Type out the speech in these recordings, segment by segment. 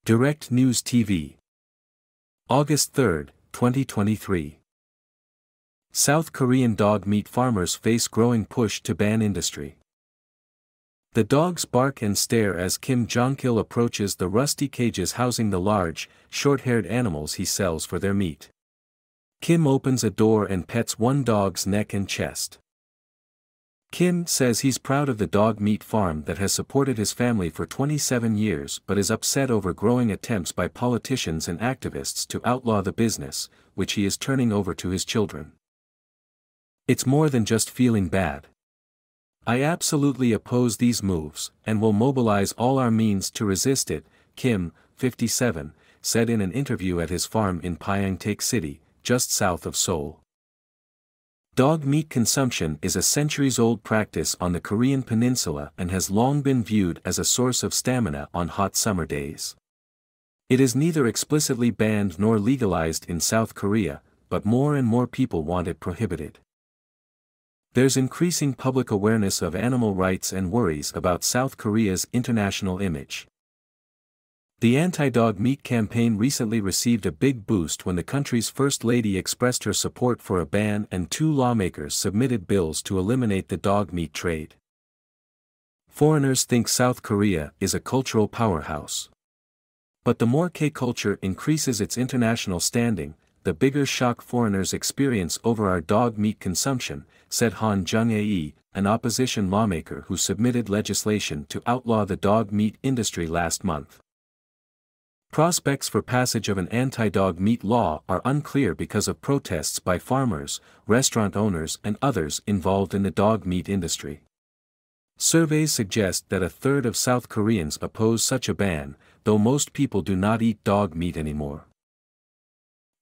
Direct News TV. August 3, 2023. South Korean dog meat farmers face growing push to ban industry. The dogs bark and stare as Kim Jong-il approaches the rusty cages housing the large, short-haired animals he sells for their meat. Kim opens a door and pets one dog's neck and chest. Kim says he's proud of the dog meat farm that has supported his family for 27 years but is upset over growing attempts by politicians and activists to outlaw the business, which he is turning over to his children. It's more than just feeling bad. I absolutely oppose these moves, and will mobilize all our means to resist it, Kim, 57, said in an interview at his farm in Pyeongtaek City, just south of Seoul. Dog meat consumption is a centuries-old practice on the Korean peninsula and has long been viewed as a source of stamina on hot summer days. It is neither explicitly banned nor legalized in South Korea, but more and more people want it prohibited. There's increasing public awareness of animal rights and worries about South Korea's international image. The anti-dog meat campaign recently received a big boost when the country's First Lady expressed her support for a ban and 2 lawmakers submitted bills to eliminate the dog meat trade. Foreigners think South Korea is a cultural powerhouse. But the more K-culture increases its international standing, the bigger shock foreigners experience over our dog meat consumption, said Han Jung-ae, an opposition lawmaker who submitted legislation to outlaw the dog meat industry last month. Prospects for passage of an anti-dog meat law are unclear because of protests by farmers, restaurant owners and others involved in the dog meat industry. Surveys suggest that a third of South Koreans oppose such a ban, though most people do not eat dog meat anymore.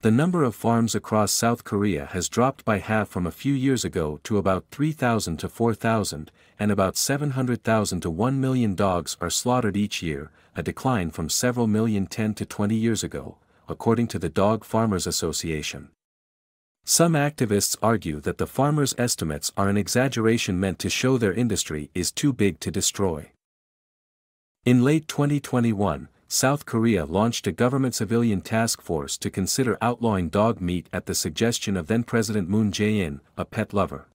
The number of farms across South Korea has dropped by half from a few years ago to about 3,000 to 4,000, and about 700,000 to 1 million dogs are slaughtered each year, a decline from several million 10 to 20 years ago, according to the Dog Farmers Association. Some activists argue that the farmers' estimates are an exaggeration meant to show their industry is too big to destroy. In late 2021, South Korea launched a government civilian task force to consider outlawing dog meat at the suggestion of then-President Moon Jae-in, a pet lover.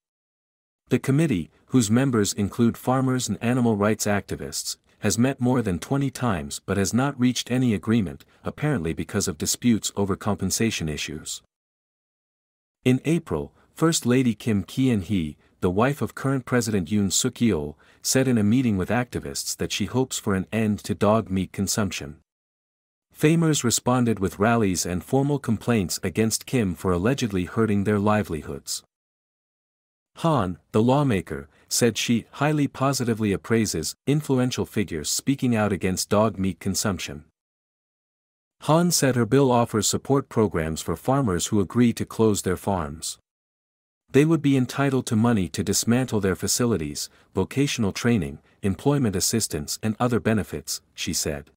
The committee, whose members include farmers and animal rights activists, has met more than 20 times but has not reached any agreement, apparently because of disputes over compensation issues. In April, First Lady Kim Ki-hee, the wife of current President Yoon Suk-yeol, said in a meeting with activists that she hopes for an end to dog meat consumption. Farmers responded with rallies and formal complaints against Kim for allegedly hurting their livelihoods. Han, the lawmaker, said she highly positively appraises influential figures speaking out against dog meat consumption. Han said her bill offers support programs for farmers who agree to close their farms. They would be entitled to money to dismantle their facilities, vocational training, employment assistance and other benefits, she said.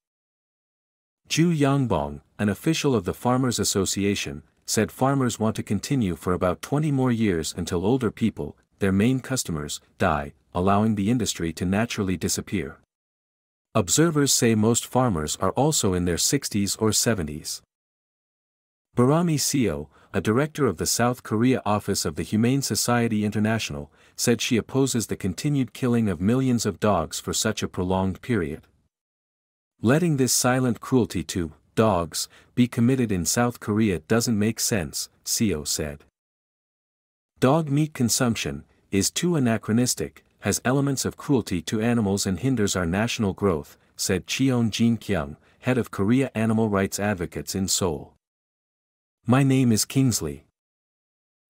Ju Yongbong, an official of the Farmers Association, said farmers want to continue for about 20 more years until older people, their main customers, die, allowing the industry to naturally disappear. Observers say most farmers are also in their 60s or 70s. Barami Seo, a director of the South Korea office of the Humane Society International, said she opposes the continued killing of millions of dogs for such a prolonged period. Letting this silent cruelty to dogs be committed in South Korea doesn't make sense, Seo said. Dog meat consumption is too anachronistic, has elements of cruelty to animals and hinders our national growth, said Cheon Jin-kyung, head of Korea Animal Rights Advocates in Seoul. My name is Kingsley.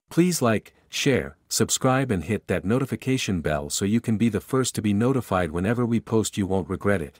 Please like, share, subscribe and hit that notification bell so you can be the first to be notified whenever we post. You won't regret it.